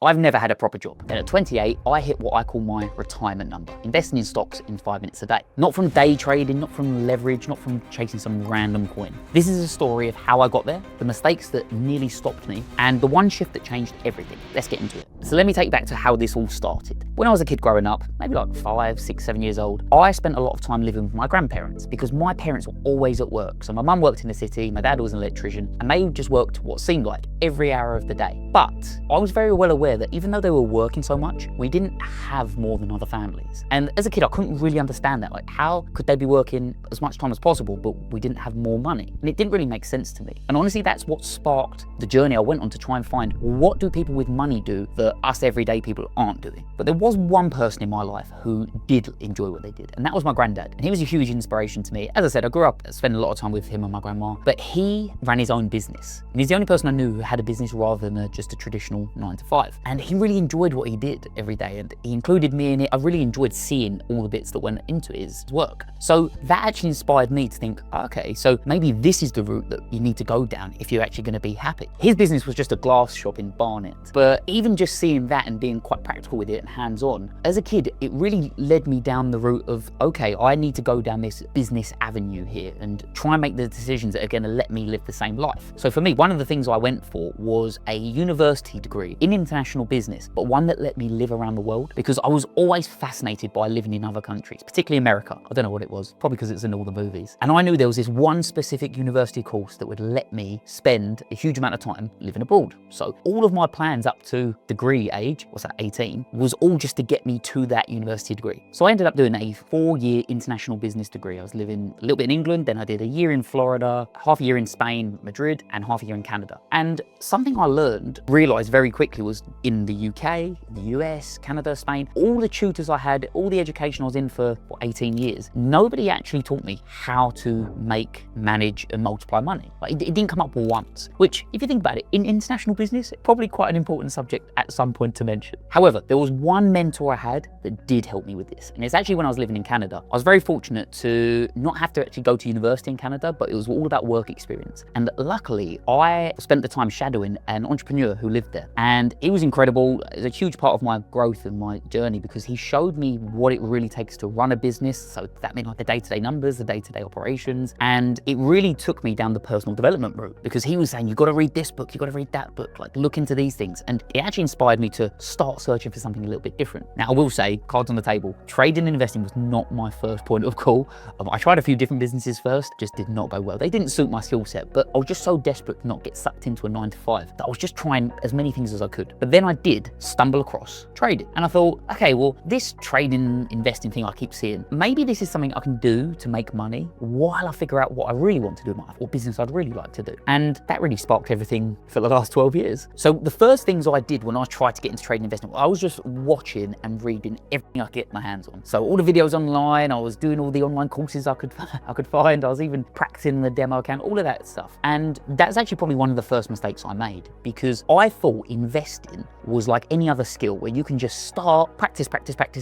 I've never had a proper job. And at 28, I hit what I call my retirement number, investing in stocks in 5 minutes a day. Not from day trading, not from leverage, not from chasing some random coin. This is a story of how I got there, the mistakes that nearly stopped me, and the one shift that changed everything. Let's get into it. So let me take you back to how this all started. When I was a kid growing up, maybe like 5, 6, 7 years old, I spent a lot of time living with my grandparents because my parents were always at work. So my mum worked in the city, my dad was an electrician, and they just worked what seemed like every hour of the day. But I was very well aware that even though they were working so much, we didn't have more than other families. And as a kid, I couldn't really understand that. Like, how could they be working as much time as possible, but we didn't have more money? And it didn't really make sense to me. And honestly, that's what sparked the journey I went on to try and find, what do people with money do that us everyday people aren't doing? But there was one person in my life who did enjoy what they did, and that was my granddad. And he was a huge inspiration to me. As I said, I grew up spending a lot of time with him and my grandma, but he ran his own business. And he's the only person I knew who had a business rather than just a traditional 9 to 5. And he really enjoyed what he did every day, and he included me in it. I really enjoyed seeing all the bits that went into his work. So that actually inspired me to think, okay, so maybe this is the route that you need to go down if you're actually going to be happy. His business was just a glass shop in Barnet, but even just seeing that and being quite practical with it and hands-on, as a kid, it really led me down the route of, okay, I need to go down this business avenue here and try and make the decisions that are going to let me live the same life. So for me, one of the things I went for was a university degree in international business, but one that let me live around the world, because I was always fascinated by living in other countries, particularly America. I don't know what it was, probably because it's in all the movies. And I knew there was this one specific university course that would let me spend a huge amount of time living abroad. So all of my plans up to degree age, what's that, 18, was all just to get me to that university degree. So I ended up doing a 4-year international business degree. I was living a little bit in England, then I did a year in Florida, half a year in Spain, Madrid, and half a year in Canada. And something I realized very quickly was in the UK, the US, Canada, Spain, all the tutors I had, all the education I was in for 18 years, nobody actually taught me how to make, manage, and multiply money. Like, it didn't come up once, which, if you think about it, in international business, probably quite an important subject at some point to mention. However, there was one mentor I had that did help me with this. And it's actually when I was living in Canada. I was very fortunate to not have to actually go to university in Canada, but it was all about work experience. And luckily, I spent the time shadowing an entrepreneur who lived there. And it was incredible. It was a huge part of my growth and my journey because he showed me what it really takes to run a business. So that meant like the day-to-day numbers, the day-to-day operations. And it really took me down the personal development route because he was saying, you've got to read this book, you've got to read that book, like look into these things. And it actually inspired me to start searching for something a little bit different. Now, I will say, cards on the table, trading and investing was not my first point of call. I tried a few different businesses first, just did not go well. They didn't suit my skill set, but I was just so desperate to not get sucked into a 9 to 5 that I was just trying as many things as I could. But then I did stumble across trading. And I thought, okay, well, this trading, investing thing I keep seeing, maybe this is something I can do to make money while I figure out what I really want to do in my life, what business I'd really like to do. And that really sparked everything for the last 12 years. So the first things I did when I tried to get into trading investment, I was just watching and reading everything I could get my hands on. So all the videos online, I was doing all the online courses I could find. I was even practicing the demo account, all of that stuff. And that's actually probably one of the first mistakes I made because I thought investing was like any other skill where you can just start, practice,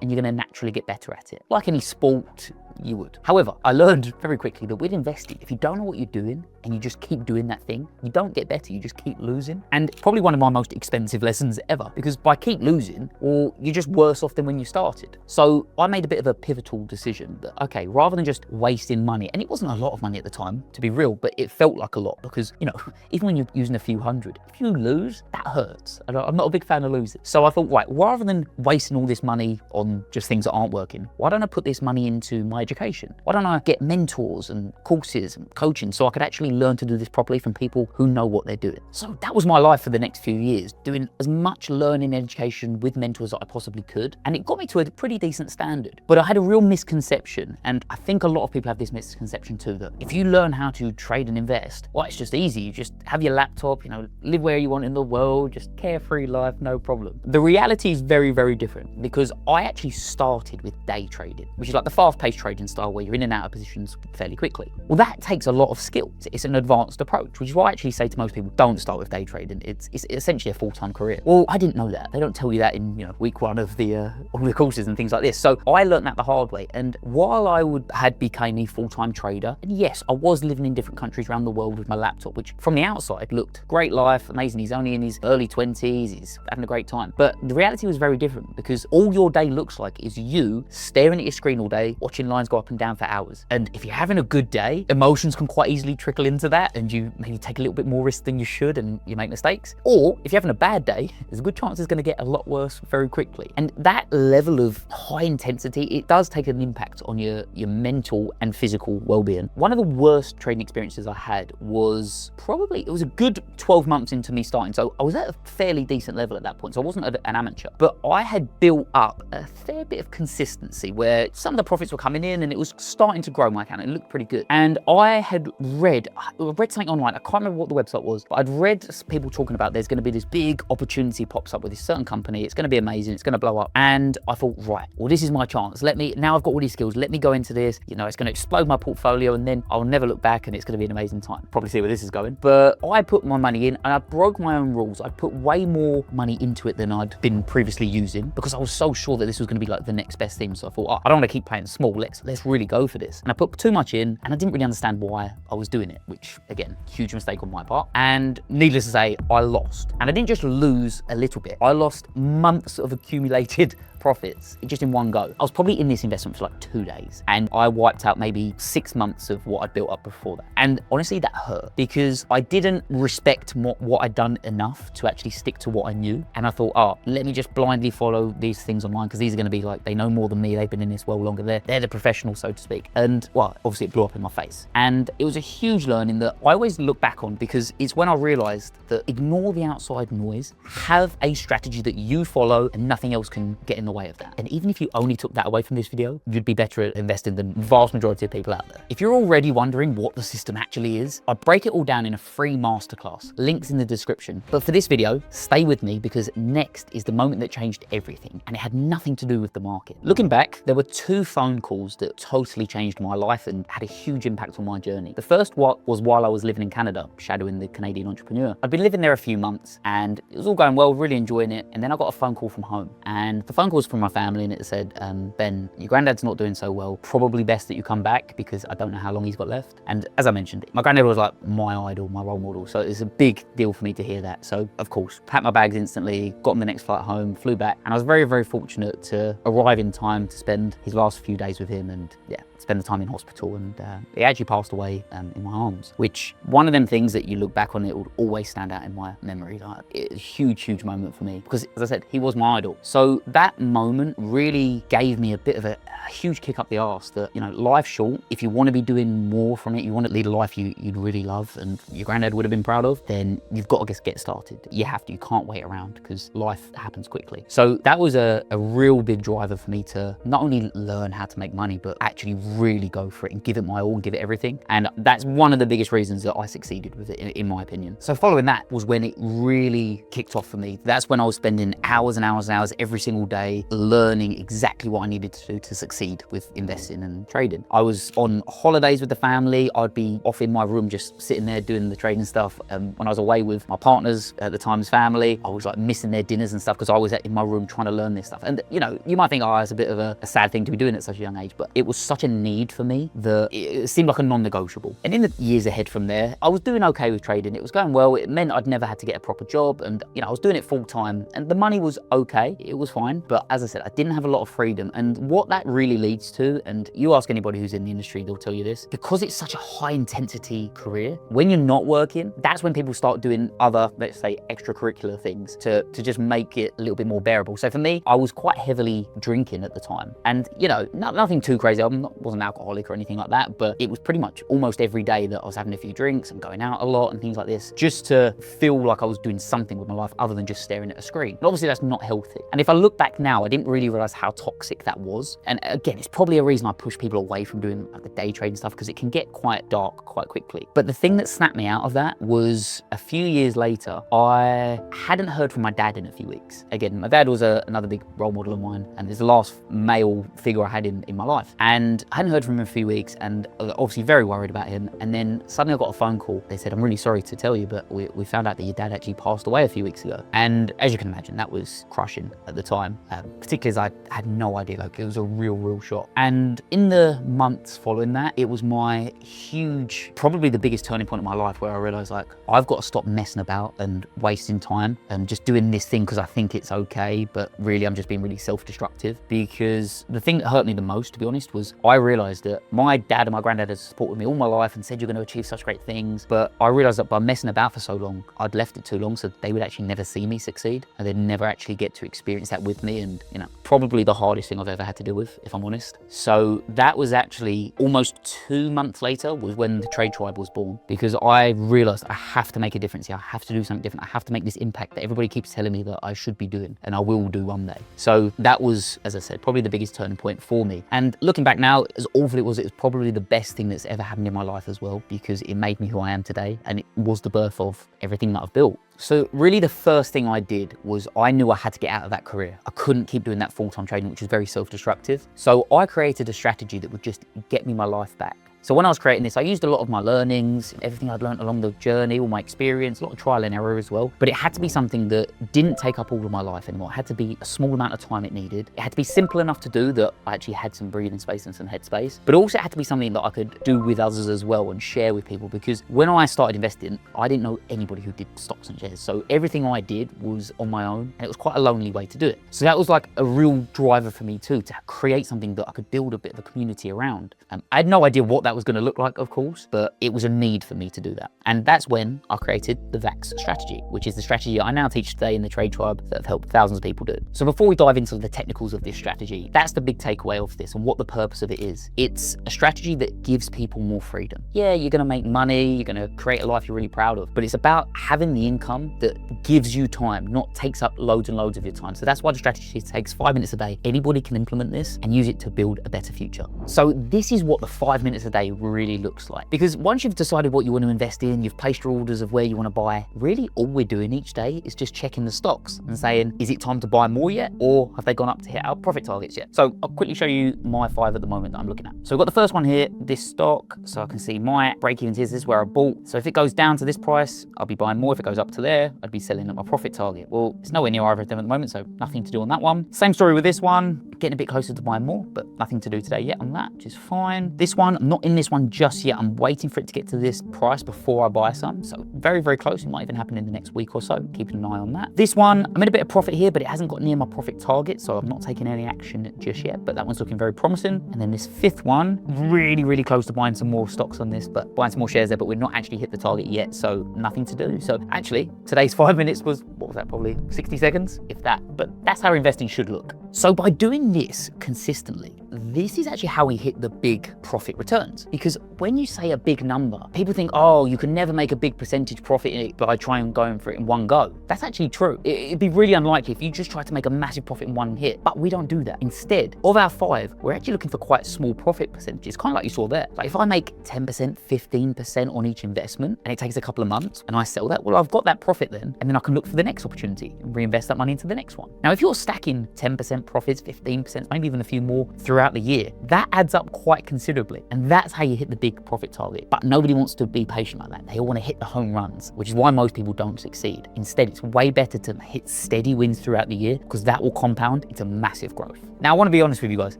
and you're gonna naturally get better at it. Like any sport, you would. However, I learned very quickly that with investing, if you don't know what you're doing and you just keep doing that thing, you don't get better, you just keep losing. And probably one of my most expensive lessons ever, because by keep losing, well, you're just worse off than when you started. So I made a bit of a pivotal decision that, okay, rather than just wasting money, and it wasn't a lot of money at the time, to be real, but it felt like a lot because, you know, even when you're using a few hundred, if you lose, that hurts. And I'm not a big fan of losing. So I thought, right, rather than wasting all this money on just things that aren't working, why don't I put this money into my education? Why don't I get mentors and courses and coaching so I could actually learn to do this properly from people who know what they're doing? So that was my life for the next few years, doing as much learning and education with mentors that I possibly could. And it got me to a pretty decent standard. But I had a real misconception, and I think a lot of people have this misconception too, that if you learn how to trade and invest, well, it's just easy. You just have your laptop, you know, live where you want in the world, just carefree life, no problem. The reality is very, very different because I actually started with day trading, which is like the fast-paced trading trading style where you're in and out of positions fairly quickly. Well, that takes a lot of skill. It's an advanced approach, which is why I actually say to most people, don't start with day trading. It's essentially a full-time career. Well, I didn't know that. They don't tell you that in week one of the courses and things like this. So I learned that the hard way. And while I had become a full-time trader, and yes, I was living in different countries around the world with my laptop, which from the outside looked great life, amazing. He's only in his early 20s, he's having a great time. But the reality was very different, because all your day looks like is you staring at your screen all day, watching lines go up and down for hours. And if you're having a good day, emotions can quite easily trickle into that, and you maybe take a little bit more risk than you should, and you make mistakes. Or if you're having a bad day, there's a good chance it's going to get a lot worse very quickly. And that level of high intensity, it does take an impact on your mental and physical well-being. One of the worst trading experiences I had was it was a good 12 months into me starting. So I was at a fairly decent level at that point. So I wasn't an amateur, but I had built up a fair bit of consistency where some of the profits were coming in and it was starting to grow my account. It looked pretty good. And I had read something online. I can't remember what the website was, but I'd read people talking about there's going to be this big opportunity pops up with this certain company. It's going to be amazing. It's going to blow up. And I thought, right, well, this is my chance. Now I've got all these skills. Let me go into this. It's going to explode my portfolio, and then I'll never look back, and it's going to be an amazing time. Probably see where this is going. But I put my money in and I broke my own rules. I put way more money into it than I'd been previously using, because I was so sure that this was going to be like the next best thing. So I thought, I don't want to keep playing small. Let's really go for this. And I put too much in, and I didn't really understand why I was doing it, which again, huge mistake on my part. And needless to say, I lost. And I didn't just lose a little bit. I lost months of accumulated profits just in one go. I was probably in this investment for like 2 days, and I wiped out maybe 6 months of what I'd built up before that. And honestly, that hurt, because I didn't respect what I'd done enough to actually stick to what I knew. And I thought, let me just blindly follow these things online, because these are going to be like, they know more than me. They've been in this well longer. They're the professionals, so to speak. And well, obviously it blew up in my face. And it was a huge learning that I always look back on, because it's when I realized that ignore the outside noise, have a strategy that you follow, and nothing else can get in the way of that. And even if you only took that away from this video, you'd be better at investing than the vast majority of people out there. If you're already wondering what the system actually is, I break it all down in a free masterclass. Links in the description. But for this video, stay with me, because next is the moment that changed everything, and it had nothing to do with the market. Looking back, there were 2 phone calls that totally changed my life and had a huge impact on my journey. The first was while I was living in Canada, shadowing the Canadian entrepreneur. I'd been living there a few months, and it was all going well, really enjoying it. And then I got a phone call from home, and the phone call was from my family, and it said, Ben, your granddad's not doing so well. Probably best that you come back, because I don't know how long he's got left. And as I mentioned, my granddad was like my idol, my role model. So it's a big deal for me to hear that. So of course, packed my bags instantly, got on the next flight home, flew back. And I was very, very fortunate to arrive in time to spend his last few days with him, and spend the time in hospital. And he actually passed away in my arms, which one of them things that you look back on, it will always stand out in my memory. Like, it's a huge, huge moment for me, because as I said, he was my idol. So that moment really gave me a bit of a huge kick up the arse that, life's short. If you want to be doing more from it, you want to lead a life you'd really love and your granddad would have been proud of, then you've got to just get started. You have to, you can't wait around, because life happens quickly. So that was a real big driver for me to not only learn how to make money, but actually really go for it and give it my all, give it everything. And that's one of the biggest reasons that I succeeded with it, in my opinion. So following that was when it really kicked off for me. That's when I was spending hours and hours and hours every single day learning exactly what I needed to do to succeed with investing and trading. I was on holidays with the family. I'd be off in my room just sitting there doing the trading stuff. When I was away with my partners at the time's family, I was like missing their dinners and stuff, because I was in my room trying to learn this stuff. And you might think, it's a bit of a sad thing to be doing at such a young age, but it was such a need for me that it seemed like a non-negotiable. And in the years ahead from there, I was doing okay with trading. It was going well. It meant I'd never had to get a proper job, and I was doing it full time, and the money was okay. It was fine. But as I said, I didn't have a lot of freedom. And what that really leads to, and you ask anybody who's in the industry, they'll tell you this, because it's such a high intensity career, when you're not working, that's when people start doing other, let's say, extracurricular things to just make it a little bit more bearable. So for me, I was quite heavily drinking at the time, and nothing too crazy. Wasn't an alcoholic or anything like that, but it was pretty much almost every day that I was having a few drinks and going out a lot and things like this, just to feel like I was doing something with my life other than just staring at a screen. And obviously that's not healthy. And if I look back now, I didn't really realize how toxic that was. And again, it's probably a reason I push people away from doing like the day trading stuff, because it can get quite dark quite quickly. But the thing that snapped me out of that was a few years later, I hadn't heard from my dad in a few weeks. Again, my dad was another big role model of mine, and it's the last male figure I had in my life. life. And I hadn't heard from him in a few weeks, and I was obviously very worried about him. And then suddenly I got a phone call. They said, I'm really sorry to tell you, but we found out that your dad actually passed away a few weeks ago. And as you can imagine, that was crushing at the time, particularly as I had no idea. Like, it was a real shock. And in the months following that, it was my huge, probably the biggest turning point in my life, where I realized, like, I've got to stop messing about and wasting time and just doing this thing because I think it's okay, but really I'm just being really self-destructive. Because the thing that hurt me the most, to be honest, was I realized that my dad and my granddad had supported me all my life and said you're going to achieve such great things, but I realized that by messing about for so long, I'd left it too long, so they would actually never see me succeed, and they'd never actually get to experience that with me. And you know, probably the hardest thing I've ever had to deal with, if I'm honest. So that was actually almost 2 months later was when the Trade Tribe was born, because I realized I have to make a difference here. I have to do something different. I have to make this impact that everybody keeps telling me that I should be doing, and I will do one day. So that was, as I said, probably the biggest turning point for me. And looking back now, as awful it was probably the best thing that's ever happened in my life as well, because it made me who I am today, and it was the birth of everything that I've built. So really the first thing I did was I knew I had to get out of that career. I couldn't keep doing that full-time trading, which was very self-destructive. So I created a strategy that would just get me my life back. So when I was creating this, I used a lot of my learnings, everything I'd learned along the journey, all my experience, a lot of trial and error as well. But it had to be something that didn't take up all of my life anymore. It had to be a small amount of time it needed. It had to be simple enough to do that I actually had some breathing space and some headspace. But also it had to be something that I could do with others as well and share with people. Because when I started investing, I didn't know anybody who did stocks and shares. So everything I did was on my own, and it was quite a lonely way to do it. So that was like a real driver for me too, to create something that I could build a bit of a community around. I had no idea what that was going to look like, of course, but it was a need for me to do that. And that's when I created the VAX strategy, which is the strategy I now teach today in the Trade Tribe that have helped thousands of people do. So before we dive into the technicals of this strategy, that's the big takeaway of this and what the purpose of it is. It's a strategy that gives people more freedom. Yeah, you're going to make money, you're going to create a life you're really proud of, but it's about having the income that gives you time, not takes up loads and loads of your time. So that's why the strategy takes 5 minutes a day. Anybody can implement this and use it to build a better future. So this is what the 5 minutes a day really looks like. Because once you've decided what you want to invest in, you've placed your orders of where you want to buy, really all we're doing each day is just checking the stocks and saying, is it time to buy more yet? Or have they gone up to hit our profit targets yet? So I'll quickly show you my 5 at the moment that I'm looking at. So I've got the first one here, this stock. So I can see my break-evens here. This is where I bought. So if it goes down to this price, I'll be buying more. If it goes up to there, I'd be selling at my profit target. Well, it's nowhere near either of them at the moment, so nothing to do on that one. Same story with this one, getting a bit closer to buying more, but nothing to do today yet on that, which is fine. This one, I'm not in this one just yet. I'm waiting for it to get to this price before I buy some. So very close. It might even happen in the next week or so. Keeping an eye on that. This one, I'm in a bit of profit here, but it hasn't got near my profit target, so I'm not taking any action just yet, but that one's looking very promising. And then this 5th one, really close to buying some more stocks on this, but buying some more shares there, but we're not actually hit the target yet, so nothing to do. So actually, today's 5 minutes was, what was that, probably 60 seconds, if that, but that's how investing should look. So by doing this consistently, this is actually how we hit the big profit returns. Because when you say a big number, people think, oh, you can never make a big percentage profit in it by trying going for it in one go. That's actually true. It'd be really unlikely if you just tried to make a massive profit in one hit, but we don't do that. Instead, of our 5, we're actually looking for quite small profit percentages, kind of like you saw there. Like if I make 10%, 15% on each investment, and it takes a couple of months, and I sell that, well, I've got that profit then, and then I can look for the next opportunity and reinvest that money into the next one. Now, if you're stacking 10% profits, 15%, maybe even a few more throughout the year, that adds up quite considerably. And that's how you hit the big profit target. But nobody wants to be patient like that. They all want to hit the home runs, which is why most people don't succeed. Instead, it's way better to hit steady wins throughout the year, because that will compound into massive growth. Now, I want to be honest with you guys,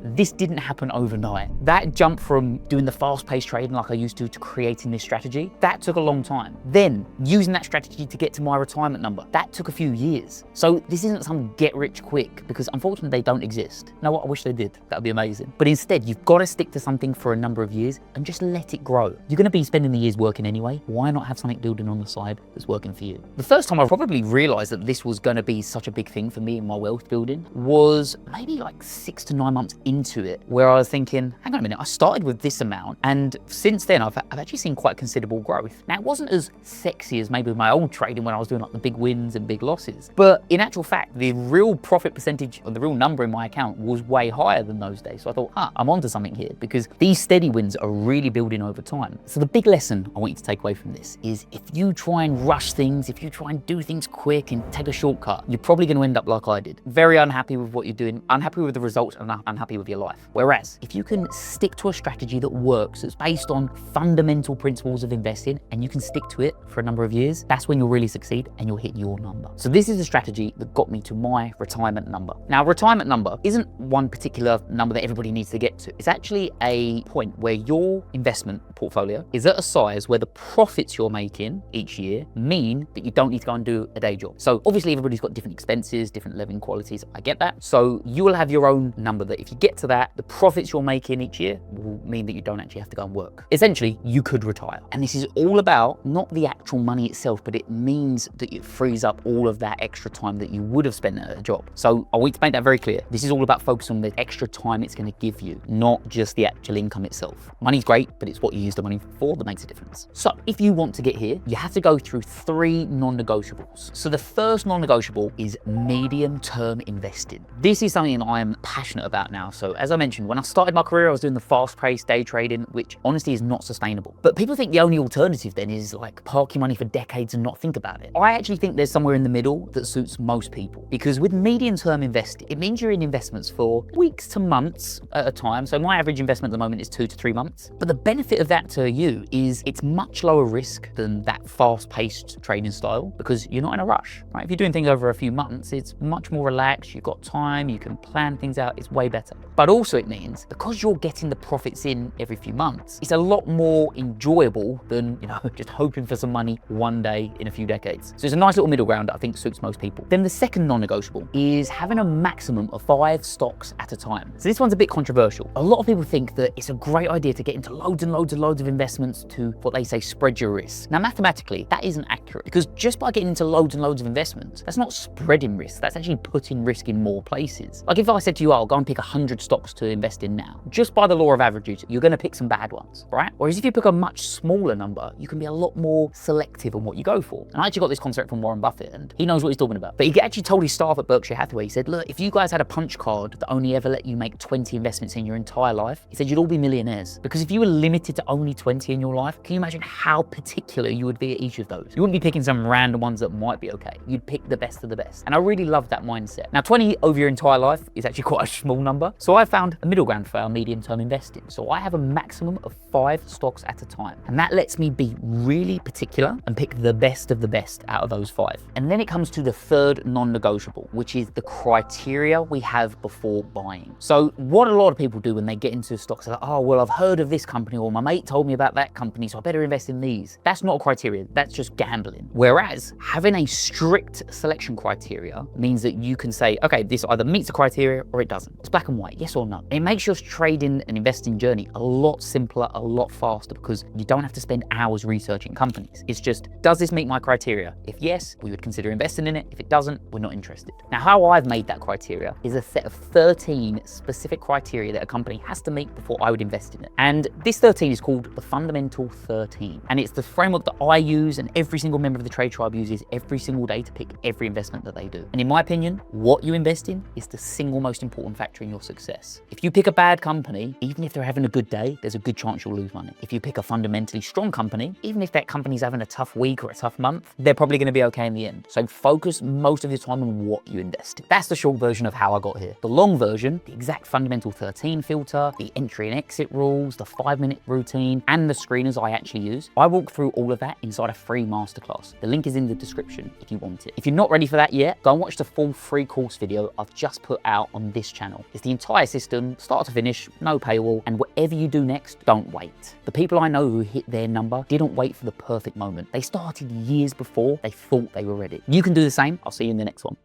this didn't happen overnight. That jump from doing the fast-paced trading like I used to creating this strategy, that took a long time. Then using that strategy to get to my retirement number, that took a few years. So this isn't some get rich quick, because unfortunately they don't exist. You know what? I wish they did. That would be amazing. But instead, you've got to stick to something for a number of years and just let it grow. You're going to be spending the years working anyway. Why not have something building on the side that's working for you? The first time I probably realized that this was going to be such a big thing for me in my wealth building was maybe like 6 to 9 months into it, where I was thinking, hang on a minute, I started with this amount, and since then I've actually seen quite considerable growth. Now, it wasn't as sexy as maybe my old trading when I was doing like the big wins and big losses, but in actual fact, the real profit percentage or the real number in my account was way higher than those days. So I thought, thought, I'm onto something here, because these steady wins are really building over time. So the big lesson I want you to take away from this is, if you try and rush things, if you try and do things quick and take a shortcut, you're probably going to end up like I did. Very unhappy with what you're doing, unhappy with the results, and unhappy with your life. Whereas if you can stick to a strategy that works, that's based on fundamental principles of investing, and you can stick to it for a number of years, that's when you'll really succeed and you'll hit your number. So this is a strategy that got me to my retirement number. Now, retirement number isn't one particular number that everybody needs to get to. It's actually a point where your investment portfolio is at a size where the profits you're making each year mean that you don't need to go and do a day job. So obviously everybody's got different expenses, different living qualities. I get that. So you will have your own number that if you get to that, the profits you're making each year will mean that you don't actually have to go and work. Essentially, you could retire. And this is all about not the actual money itself, but it means that it frees up all of that extra time that you would have spent at a job. So I want to make that very clear. This is all about focusing on the extra time it's going to give you, not just the actual income itself. Money's great, but it's what you use the money for that makes a difference. So if you want to get here, you have to go through 3 non-negotiables. So the first non-negotiable is medium-term investing. This is something I am passionate about now. So as I mentioned, when I started my career, I was doing the fast-paced day trading, which honestly is not sustainable. But people think the only alternative then is like park your money for decades and not think about it. I actually think there's somewhere in the middle that suits most people, because with medium-term investing, it means you're in investments for weeks to months at a time. So my average investment at the moment is 2 to 3 months. But the benefit of that to you is it's much lower risk than that fast-paced trading style, because you're not in a rush, right? If you're doing things over a few months, it's much more relaxed. You've got time, you can plan things out. It's way better. But also it means because you're getting the profits in every few months, it's a lot more enjoyable than, just hoping for some money one day in a few decades. So it's a nice little middle ground that I think suits most people. Then the second non-negotiable is having a maximum of 5 stocks at a time. So this one's a bit controversial. A lot of people think that it's a great idea to get into loads and loads and loads of investments to what they say spread your risk. Now, mathematically, that isn't accurate, because just by getting into loads and loads of investments, that's not spreading risk. That's actually putting risk in more places. Like if I said to you, I'll go and pick 100 stocks to invest in now, just by the law of averages, you're going to pick some bad ones, right? Whereas if you pick a much smaller number, you can be a lot more selective on what you go for. And I actually got this concept from Warren Buffett, and he knows what he's talking about. But he actually told his staff at Berkshire Hathaway, he said, look, if you guys had a punch card that only ever let you make 20 investments in your entire life, he said you'd all be millionaires. Because if you were limited to only 20 in your life, can you imagine how particular you would be at each of those? You wouldn't be picking some random ones that might be okay. You'd pick the best of the best. And I really love that mindset. Now, 20 over your entire life is actually quite a small number. So I found a middle ground for our medium-term investing. So I have a maximum of 5 stocks at a time. And that lets me be really particular and pick the best of the best out of those 5. And then it comes to the third non-negotiable, which is the criteria we have before buying. So what a lot of people do when they get into stocks are like, oh, well, I've heard of this company, or my mate told me about that company, so I better invest in these. That's not a criteria. That's just gambling. Whereas having a strict selection criteria means that you can say, okay, this either meets the criteria or it doesn't. It's black and white, yes or no. It makes your trading and investing journey a lot simpler, a lot faster, because you don't have to spend hours researching companies. It's just, does this meet my criteria? If yes, we would consider investing in it. If it doesn't, we're not interested. Now, how I've made that criteria is a set of 13 specific criteria that a company has to meet before I would invest in it. And this 13 is called the Fundamental 13. And it's the framework that I use and every single member of the Trade Tribe uses every single day to pick every investment that they do. And in my opinion, what you invest in is the single most important factor in your success. If you pick a bad company, even if they're having a good day, there's a good chance you'll lose money. If you pick a fundamentally strong company, even if that company's having a tough week or a tough month, they're probably going to be okay in the end. So focus most of your time on what you invest in. That's the short version of how I got here. The long version, the exact Fundamental 13 filter, the entry and exit rules, the 5-minute routine, and the screeners I actually use, I walk through all of that inside a free masterclass. The link is in the description if you want it. If you're not ready for that yet, go and watch the full free course video I've just put out on this channel. It's the entire system, start to finish, no paywall, and whatever you do next, don't wait. The people I know who hit their number didn't wait for the perfect moment. They started years before they thought they were ready. You can do the same. I'll see you in the next one.